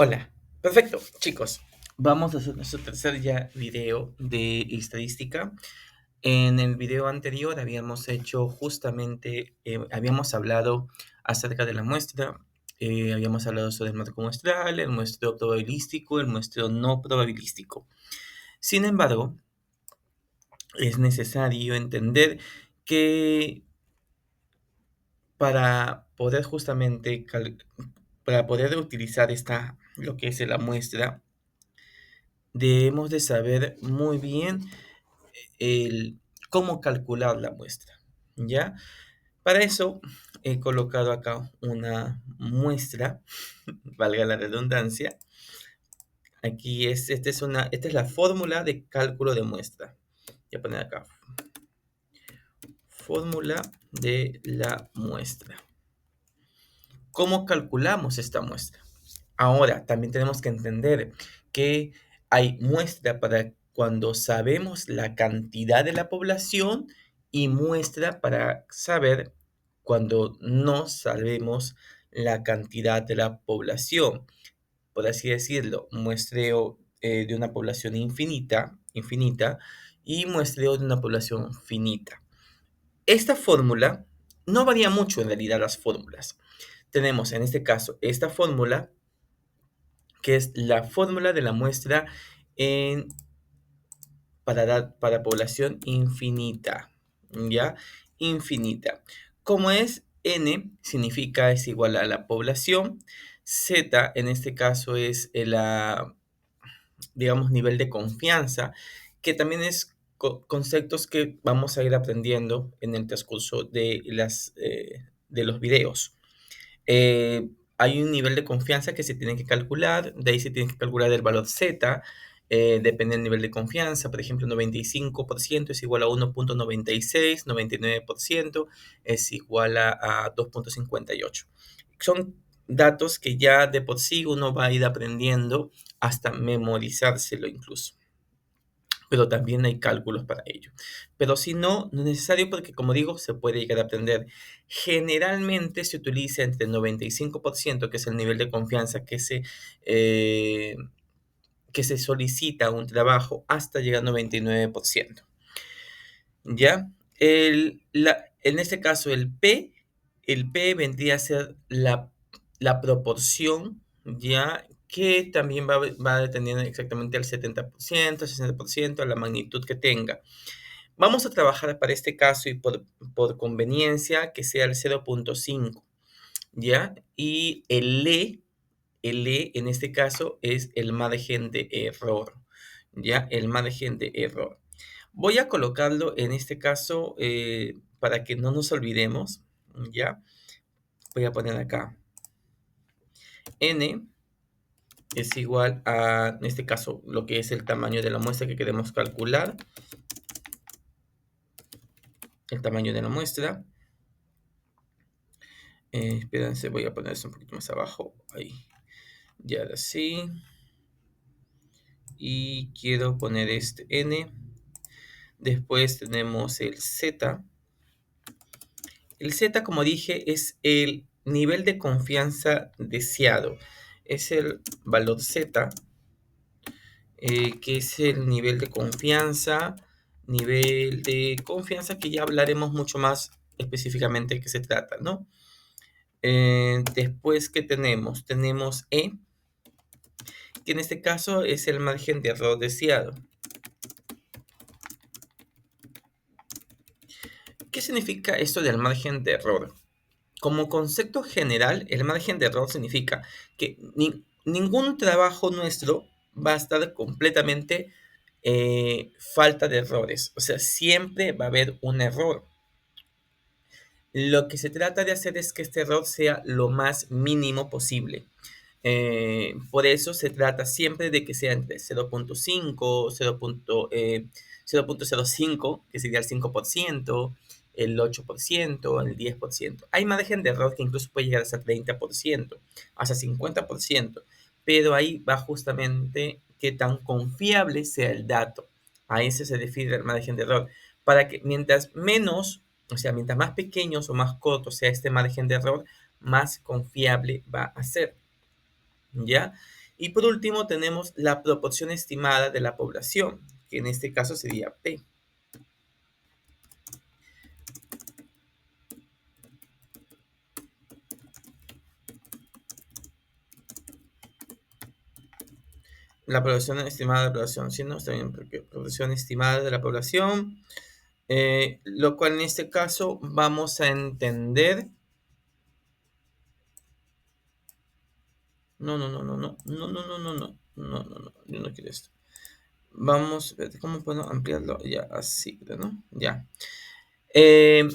Hola, perfecto, chicos. Vamos a hacer nuestro tercer ya video de estadística. En el video anterior habíamos hecho justamente, habíamos hablado acerca de la muestra, habíamos hablado sobre el marco muestral, el muestreo probabilístico, el muestreo no probabilístico. Sin embargo, es necesario entender que para poder justamente, para poder utilizar lo que es la muestra, debemos de saber muy bien el cómo calcular la muestra, ¿ya? Para eso he colocado acá una muestra, valga la redundancia. Aquí esta es la fórmula de cálculo de muestra. Voy a poner acá, fórmula de la muestra. ¿Cómo calculamos esta muestra? Ahora, también tenemos que entender que hay muestra para cuando sabemos la cantidad de la población y muestra para saber cuando no sabemos la cantidad de la población. Por así decirlo, muestreo de una población infinita y muestreo de una población finita. Esta fórmula no varía mucho en realidad las fórmulas. Tenemos en este caso esta fórmula que es la fórmula de la muestra en, para población infinita, ¿ya? Infinita. Como es n, significa es igual a la población, z en este caso es digamos, nivel de confianza, que también es conceptos que vamos a ir aprendiendo en el transcurso de los videos. Eh, Hay un nivel de confianza que se tiene que calcular, de ahí se tiene que calcular el valor z, depende del nivel de confianza, por ejemplo, 95% es igual a 1.96, 99% es igual a 2.58. Son datos que ya de por sí uno va a ir aprendiendo hasta memorizárselo incluso, pero también hay cálculos para ello. Pero si no, no es necesario porque, como digo, se puede llegar a aprender. Generalmente se utiliza entre 95%, que es el nivel de confianza eh, que se solicita a un trabajo, hasta llegar a 99%. ¿Ya? En este caso, el P vendría a ser la proporción, ¿ya? Que también va dependiendo exactamente al 70%, 60%, a la magnitud que tenga. Vamos a trabajar para este caso y por conveniencia que sea el 0.5, ¿ya? Y el E en este caso es el margen de error, ¿ya? El margen de error. Voy a colocarlo en este caso para que no nos olvidemos, ¿ya? Voy a poner acá n es igual a, en este caso, lo que es el tamaño de la muestra que queremos calcular, el tamaño de la muestra. Espérense, voy a poner esto un poquito más abajo, ahí, ya así. Y quiero poner este n. Después tenemos el z. El Z, como dije, es el nivel de confianza deseado. Es el valor Z, que es el nivel de confianza que ya hablaremos mucho más específicamente de qué se trata, ¿no? Después, ¿qué tenemos? Tenemos E, que en este caso es el margen de error deseado. ¿Qué significa esto del margen de error? Como concepto general, el margen de error significa que ningún trabajo nuestro va a estar completamente falta de errores. O sea, siempre va a haber un error. Lo que se trata de hacer es que este error sea lo más mínimo posible. Por eso se trata siempre de que sea entre 0.5, 0.05, que sería el 5%, el 8%, el 10%. Hay margen de error que incluso puede llegar hasta 30%, hasta 50%, pero ahí va justamente qué tan confiable sea el dato. A ese se define el margen de error. Para que mientras menos, o sea, mientras más pequeños o más cortos sea este margen de error, más confiable va a ser. ¿Ya? Y por último tenemos la proporción estimada de la población, que en este caso sería P. La población estimada de la población, ¿sí? ¿No? Está bien, porque población estimada de la población, lo cual en este caso vamos a entender. No, no, no, no, no, no, no, no, no, no, no, no, no, yo no quiero esto. Vamos, espérate, ¿cómo puedo ampliarlo? Ya, así, ¿no? Ya. Eh,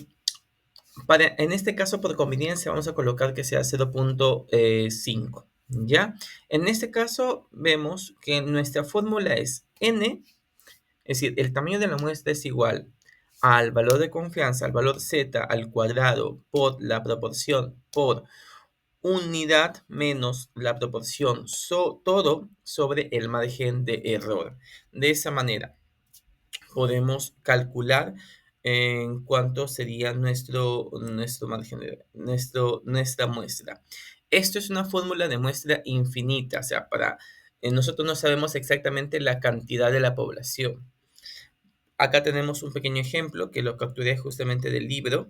en este caso, por conveniencia, vamos a colocar que sea 0.5, ¿ya? En este caso, vemos que nuestra fórmula es n, es decir, el tamaño de la muestra es igual al valor de confianza, al valor z al cuadrado por la proporción por unidad menos la proporción todo sobre el margen de error. De esa manera podemos calcular en cuánto sería nuestro margen de nuestra muestra. Esto es una fórmula de muestra infinita, o sea, nosotros no sabemos exactamente la cantidad de la población. Acá tenemos un pequeño ejemplo que lo capturé justamente del libro.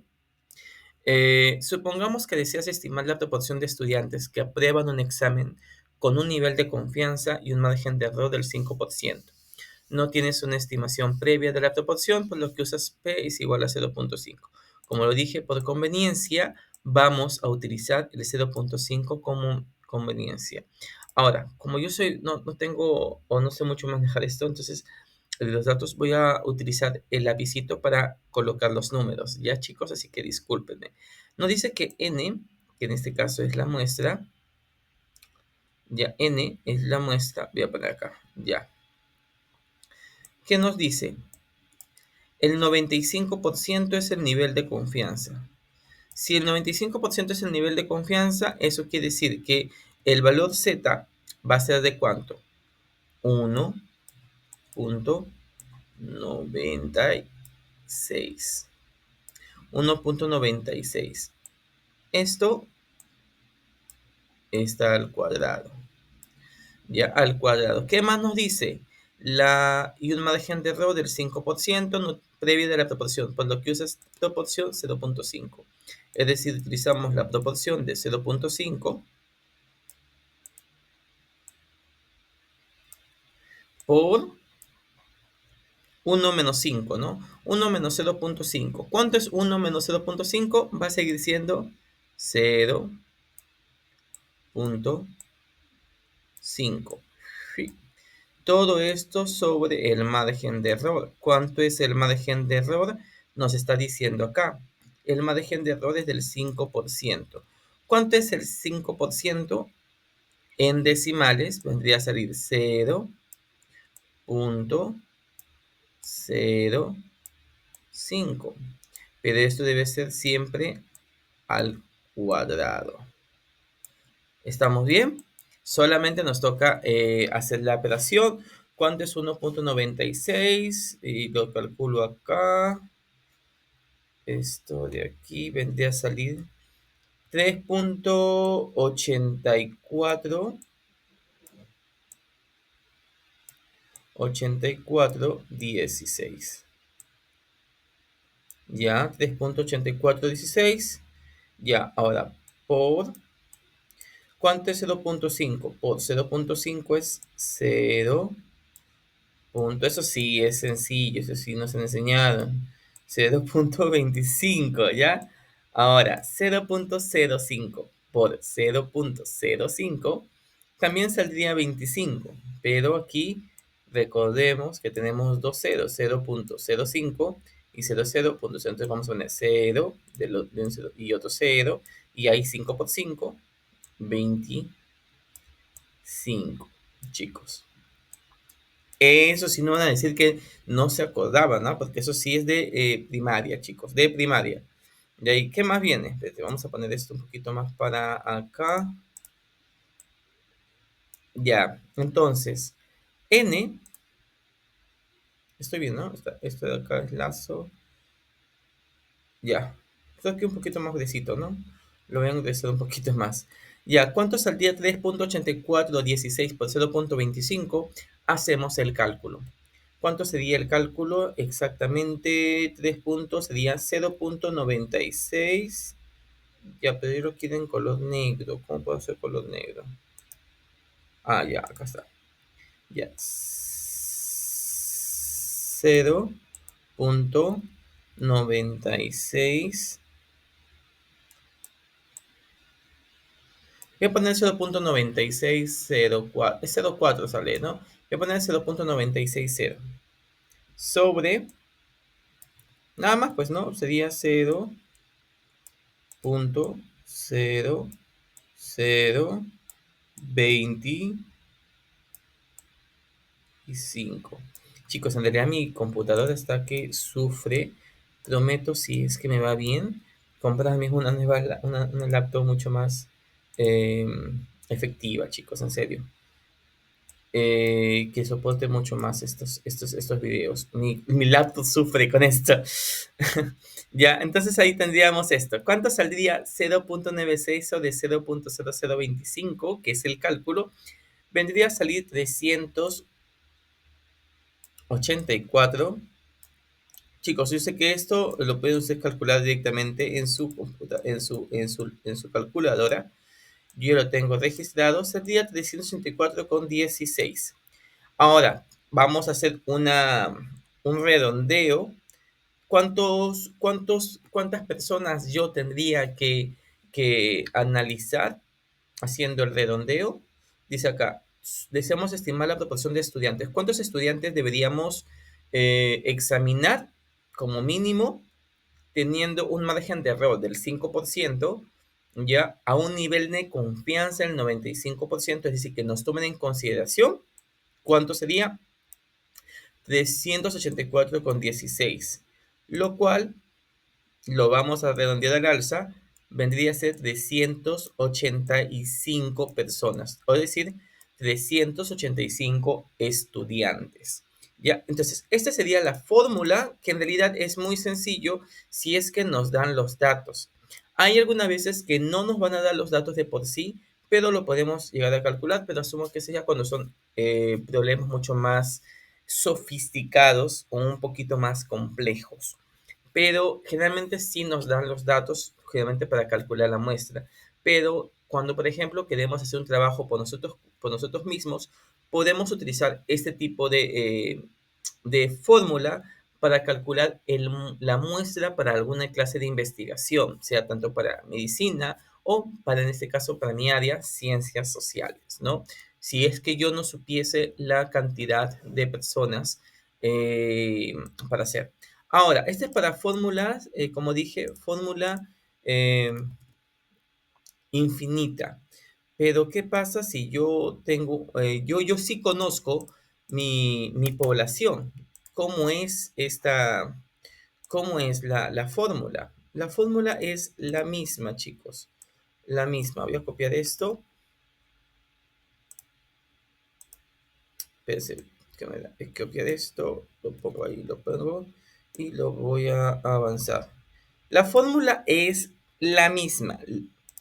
Supongamos que deseas estimar la proporción de estudiantes que aprueban un examen con un nivel de confianza y un margen de error del 5%. No tienes una estimación previa de la proporción, por lo que usas P es igual a 0.5. Como lo dije, por conveniencia, vamos a utilizar el 0.5 como conveniencia. Ahora, como yo no tengo o no sé mucho manejar esto, entonces de los datos voy a utilizar el lapicito para colocar los números, ¿ya chicos? Así que discúlpenme. Nos dice que n, que en este caso es la muestra, ya n es la muestra, voy a poner acá, ya. ¿Qué nos dice? El 95% es el nivel de confianza. Si el 95% es el nivel de confianza, eso quiere decir que el valor z va a ser de ¿cuánto? 1.96. 1.96. Esto está al cuadrado. Ya, al cuadrado. ¿Qué más nos dice? Y un margen de error del 5% no previo de la proporción, por lo que usas proporción 0.5. Es decir, utilizamos la proporción de 0.5 por 1 menos 5, ¿no? 1 menos 0.5. ¿Cuánto es 1 menos 0.5? Va a seguir siendo 0.5. Todo esto sobre el margen de error. ¿Cuánto es el margen de error? Nos está diciendo acá. El margen de error es del 5%. ¿Cuánto es el 5%? En decimales vendría a salir 0.05. Pero esto debe ser siempre al cuadrado. ¿Estamos bien? Solamente nos toca hacer la operación. ¿Cuánto es 1.96? Y lo calculo acá. Esto de aquí vendría a salir 3.8416. Ya, 3.8416. Ya, ahora, ¿cuánto es 0.5? Por 0.5 es 0. Eso sí es sencillo, eso sí nos han enseñado. 0.25, ¿ya? Ahora, 0.05 por 0.05 también saldría 25, pero aquí recordemos que tenemos dos ceros, 0.05 y 0.0. Entonces vamos a poner 0 de un 0 y otro 0, y ahí 5 por 5, 25, chicos. Eso sí no van a decir que no se acordaban, ¿no? Porque eso sí es de primaria, chicos, de primaria. De ahí, ¿qué más viene? Espérate, vamos a poner esto un poquito más para acá. Ya, entonces, n, estoy bien, ¿no? Esto de acá es lazo. Ya, esto aquí un poquito más gruesito, ¿no? Lo voy a engruesar un poquito más. Ya, ¿cuánto saldría 3.8416 por 0.25? Hacemos el cálculo. ¿Cuánto sería el cálculo? Exactamente 3 puntos, sería 0.96. Ya, pero ellos lo quieren en color negro. ¿Cómo puedo hacer color negro? Ah, ya, acá está. Ya. 0.96. Voy a poner 0.9604. Es 0.4 sale, ¿no? Voy a poner 0.960. Sobre. Nada más, pues, ¿no? Sería 0.0025. Chicos, en realidad mi computadora está que sufre. Prometo, si es que me va bien, comprarme una nueva una laptop mucho más eh, efectiva, chicos, en serio. Que soporte mucho más estos videos. Mi laptop sufre con esto. Ya, entonces ahí tendríamos esto. ¿Cuánto saldría 0.96 o de 0.0025, que es el cálculo? Vendría a salir 384. Chicos, yo sé que esto lo pueden ustedes calcular directamente en su en su calculadora. Yo lo tengo registrado. Saldría 384,16. Ahora, vamos a hacer un redondeo. ¿Cuántas personas yo tendría que analizar haciendo el redondeo? Dice acá, deseamos estimar la proporción de estudiantes. ¿Cuántos estudiantes deberíamos examinar como mínimo teniendo un margen de error del 5%, ya a un nivel de confianza del 95%? Es decir, que nos tomen en consideración? ¿Cuánto sería? 384,16, lo cual lo vamos a redondear al alza, vendría a ser 385 personas, es decir, 385 estudiantes. ¿Ya? Entonces, esta sería la fórmula, que en realidad es muy sencillo si es que nos dan los datos. Hay algunas veces que no nos van a dar los datos de por sí, pero lo podemos llegar a calcular, pero asumo que sea cuando son problemas mucho más sofisticados o un poquito más complejos, pero generalmente sí nos dan los datos, generalmente para calcular la muestra. Pero cuando, por ejemplo, queremos hacer un trabajo por nosotros mismos, podemos utilizar este tipo de fórmula para calcular la muestra para alguna clase de investigación, sea tanto para medicina o para, en este caso, para mi área, ciencias sociales, ¿no? Si es que yo no supiese la cantidad de personas eh, para hacer. Ahora, este es para fórmulas, como dije, fórmula eh, infinita. Pero, ¿qué pasa si yo tengo, yo sí conozco mi población? ¿Cómo es cómo es la fórmula? La fórmula es la misma, chicos. La misma. Voy a copiar esto. Espérense, que me da, copiar esto, lo pongo ahí, lo pongo y lo voy a avanzar. La fórmula es la misma,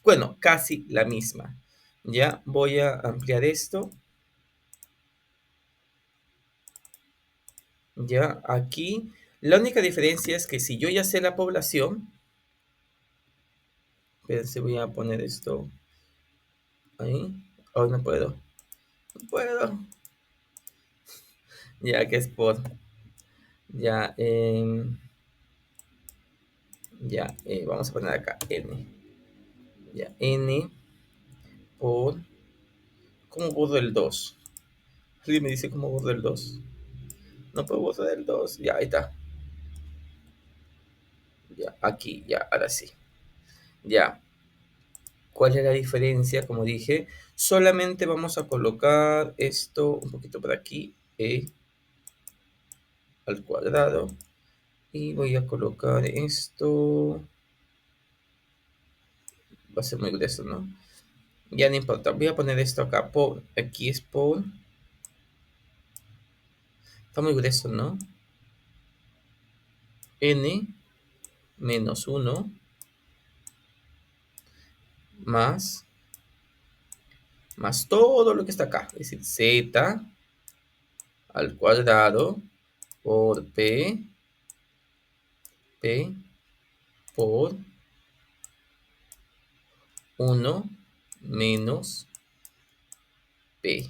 bueno, casi la misma. Ya voy a ampliar esto. Ya aquí, la única diferencia es que si yo ya sé la población, espérense, voy a poner esto ahí. Oh, no puedo, no puedo. Ya que es por, ya, ya, vamos a poner acá n. Ya, n por, ¿cómo borro el 2? Alguien me dice cómo borro el 2. No puedo borrar el 2. Ya, ahí está. Ya, aquí, ya, ahora sí. Ya. ¿Cuál es la diferencia? Como dije, solamente vamos a colocar esto un poquito por aquí, al cuadrado. Y voy a colocar esto. Va a ser muy grueso, ¿no? Ya no importa. Voy a poner esto acá. Aquí es por. Está muy grueso, ¿no? N menos 1 más más todo lo que está acá, es decir, z al cuadrado por p por 1 menos p.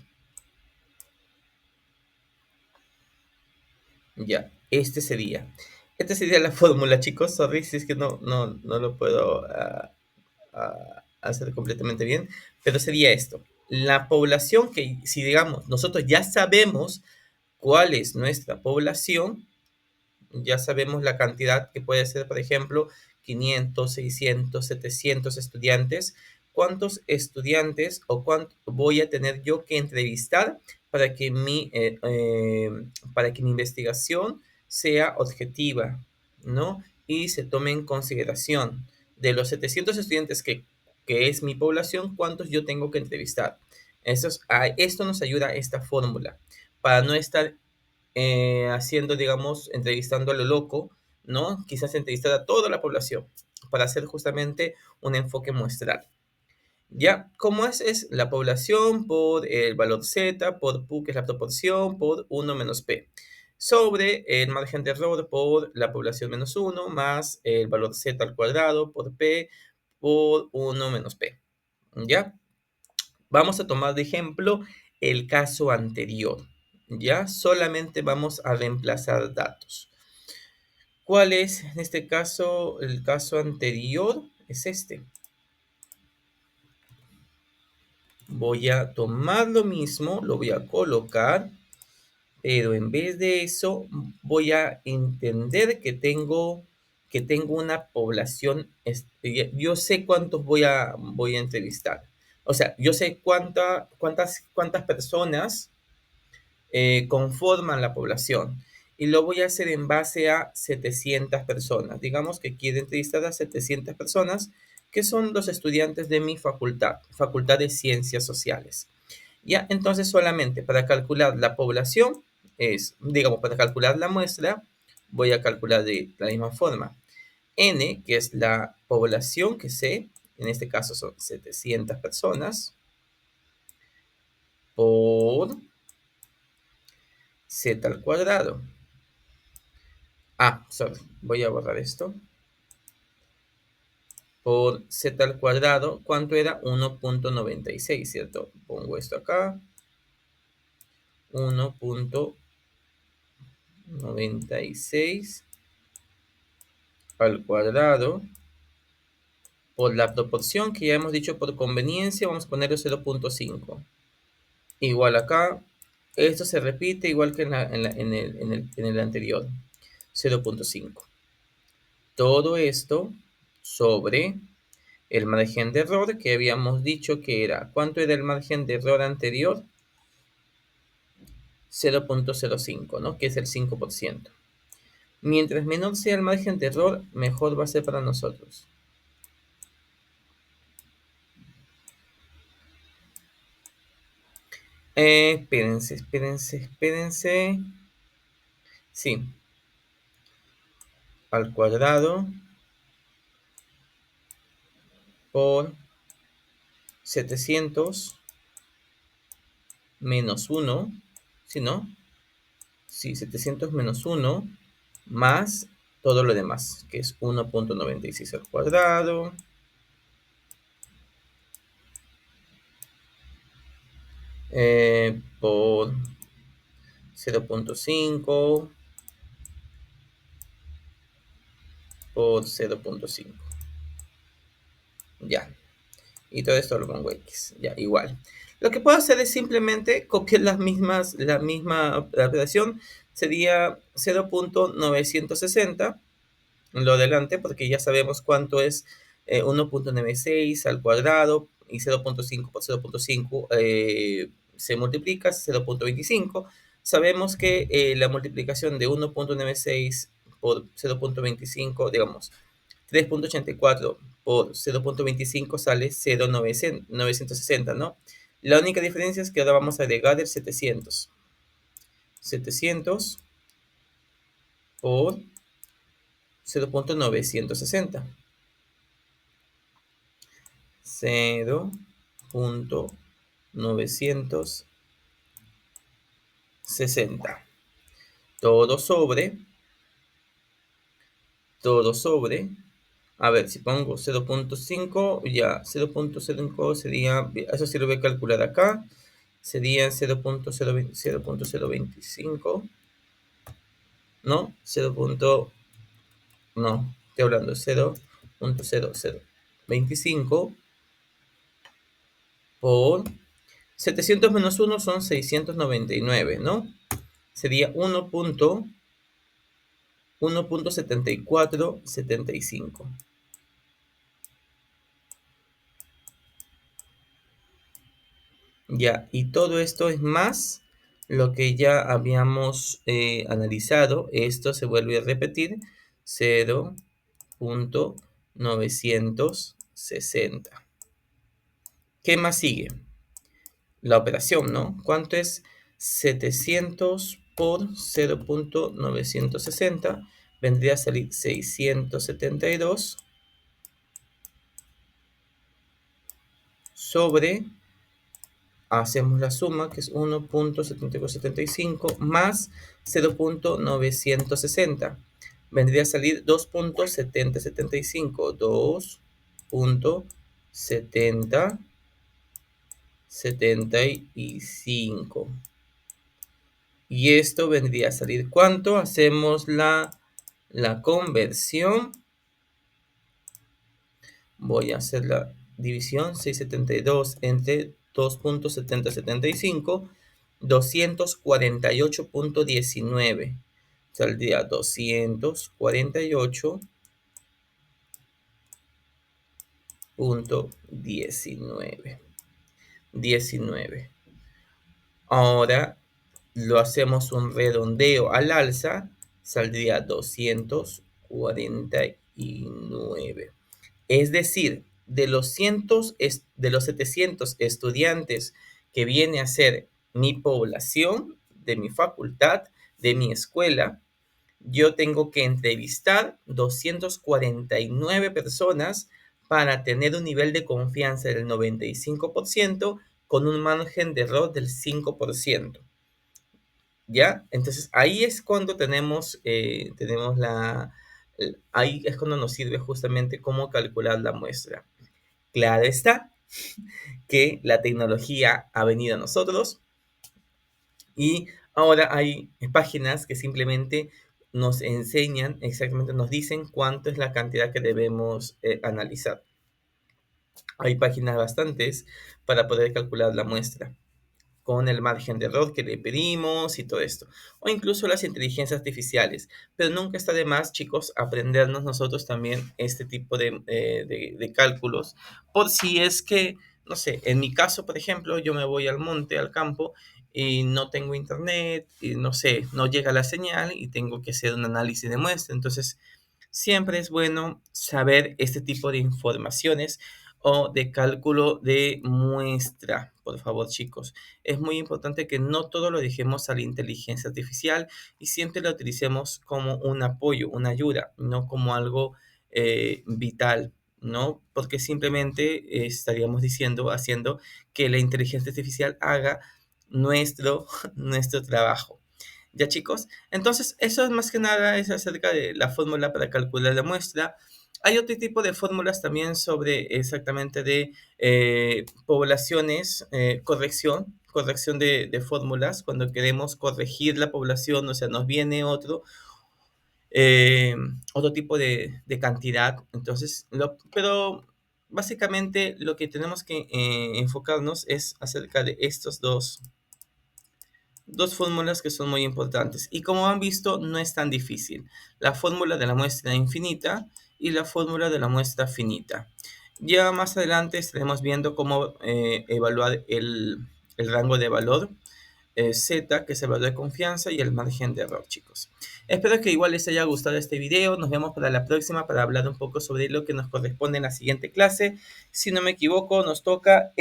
Ya, esta sería la fórmula, chicos. Sorry si es que no lo puedo hacer completamente bien, pero sería esto. La población que, si digamos, nosotros ya sabemos cuál es nuestra población, ya sabemos la cantidad que puede ser, por ejemplo, 500, 600, 700 estudiantes. ¿Cuántos estudiantes o cuánto voy a tener yo que entrevistar para que para que mi investigación sea objetiva, ¿no? Y se tome en consideración de los 700 estudiantes que es mi población, cuántos yo tengo que entrevistar. Esto nos ayuda a esta fórmula para no estar haciendo, digamos, entrevistando a lo loco, ¿no? Quizás entrevistar a toda la población para hacer justamente un enfoque muestral. Ya, ¿cómo es la población por el valor z, por q, que es la proporción, por 1 menos p, sobre el margen de error por la población menos 1, más el valor z al cuadrado por p, por 1 menos p. ¿Ya? Vamos a tomar de ejemplo el caso anterior. ¿Ya? Solamente vamos a reemplazar datos. ¿Cuál es en este caso el caso anterior? Es este. Voy a tomar lo mismo, lo voy a colocar, pero en vez de eso voy a entender que tengo una población, yo sé cuántos voy a entrevistar. O sea, yo sé cuántas personas conforman la población. Y lo voy a hacer en base a 700 personas. Digamos que quiero entrevistar a 700 personas que son los estudiantes de mi Facultad de Ciencias Sociales. Ya, entonces solamente para calcular la población digamos, para calcular la muestra, voy a calcular de la misma forma. N, que es la población que sé, en este caso son 700 personas, por z al cuadrado. Sorry, voy a borrar esto. Por z al cuadrado, ¿cuánto era? 1.96, ¿cierto? Pongo esto acá. 1.96 al cuadrado por la proporción que ya hemos dicho por conveniencia, vamos a ponerlo 0.5. Igual acá, esto se repite igual que en el anterior, 0.5. Todo esto sobre el margen de error que habíamos dicho que era, ¿cuánto era el margen de error anterior? 0.05, ¿no? Que es el 5%. Mientras menor sea el margen de error, mejor va a ser para nosotros. Espérense. Sí. Al cuadrado por 700 menos 1. ¿Sí, no? Sí, 700 menos 1 más todo lo demás, que es 1.96 al cuadrado. Por 0.5 por 0.5. Ya. Y todo esto lo pongo X. Ya, igual. Lo que puedo hacer es simplemente copiar la misma operación. Sería 0.960 lo delante, porque ya sabemos cuánto es 1.96 al cuadrado y 0.5 por 0.5 se multiplica 0.25. Sabemos que la multiplicación de 1.96 por 0.25, digamos, 3.84 por 0.25 sale 0.960, ¿no? La única diferencia es que ahora vamos a agregar el 700. 700 por 0.960. 0.960. 960. Todo sobre, todo sobre. A ver, si pongo 0.5, ya 0.05 sería, eso sí lo voy a calcular acá, sería 0.025, ¿no? 0. No, estoy hablando 0.0025 por 700 menos 1 son 699, ¿no? Sería 1.7475. Ya, y todo esto es más lo que ya habíamos analizado. Esto se vuelve a repetir, 0.960. ¿Qué más sigue? La operación, ¿no? ¿Cuánto es 700 por 0.960? Vendría a salir 672 sobre, hacemos la suma, que es 1.7475 más 0.960. Vendría a salir 2.7075. 2.7075. Y esto vendría a salir, ¿cuánto? Hacemos la conversión. Voy a hacer la división, 672 entre 2.7075, 248.19. Saldría 248.19. 19. Ahora lo hacemos un redondeo al alza, saldría 249. Es decir, de los 700 estudiantes que viene a ser mi población, de mi facultad, de mi escuela, yo tengo que entrevistar 249 personas para tener un nivel de confianza del 95% con un margen de error del 5%. ¿Ya? Entonces ahí es cuando tenemos ahí es cuando nos sirve justamente cómo calcular la muestra. Claro está que la tecnología ha venido a nosotros y ahora hay páginas que simplemente nos enseñan, exactamente nos dicen cuánto es la cantidad que debemos analizar. Hay páginas bastantes para poder calcular la muestra con el margen de error que le pedimos y todo esto. O incluso las inteligencias artificiales. Pero nunca está de más, chicos, aprendernos nosotros también este tipo de cálculos. Por si es que, no sé, en mi caso, por ejemplo, yo me voy al monte, al campo, y no tengo internet, y no sé, no llega la señal y tengo que hacer un análisis de muestra. Entonces, siempre es bueno saber este tipo de informaciones o de cálculo de muestra, por favor, chicos. Es muy importante que no todo lo dejemos a la inteligencia artificial y siempre lo utilicemos como un apoyo, una ayuda, no como algo vital, ¿no? Porque simplemente estaríamos diciendo, haciendo que la inteligencia artificial haga nuestro, nuestro trabajo. ¿Ya, chicos? Entonces, eso es más que nada es acerca de la fórmula para calcular la muestra. Hay otro tipo de fórmulas también sobre exactamente de poblaciones, corrección de fórmulas, cuando queremos corregir la población, o sea, nos viene eh, otro tipo de cantidad. Entonces, pero básicamente lo que tenemos que enfocarnos es acerca de estos dos fórmulas que son muy importantes. Y como han visto, no es tan difícil. La fórmula de la muestra infinita y la fórmula de la muestra finita. Ya más adelante estaremos viendo cómo evaluar el rango de valor Z, que es el valor de confianza, y el margen de error, chicos. Espero que igual les haya gustado este video. Nos vemos para la próxima para hablar un poco sobre lo que nos corresponde en la siguiente clase. Si no me equivoco, nos toca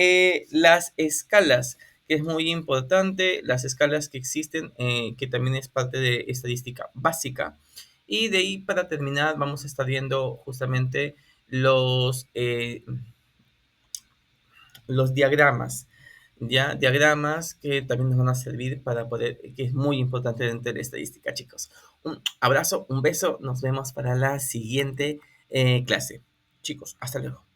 las escalas, que es muy importante, las escalas que existen, que también es parte de estadística básica. Y de ahí, para terminar, vamos a estar viendo justamente los diagramas. ya diagramas que también nos van a servir para poder, que es muy importante dentro de la estadística, chicos. Un abrazo, un beso, nos vemos para la siguiente clase. Chicos, hasta luego.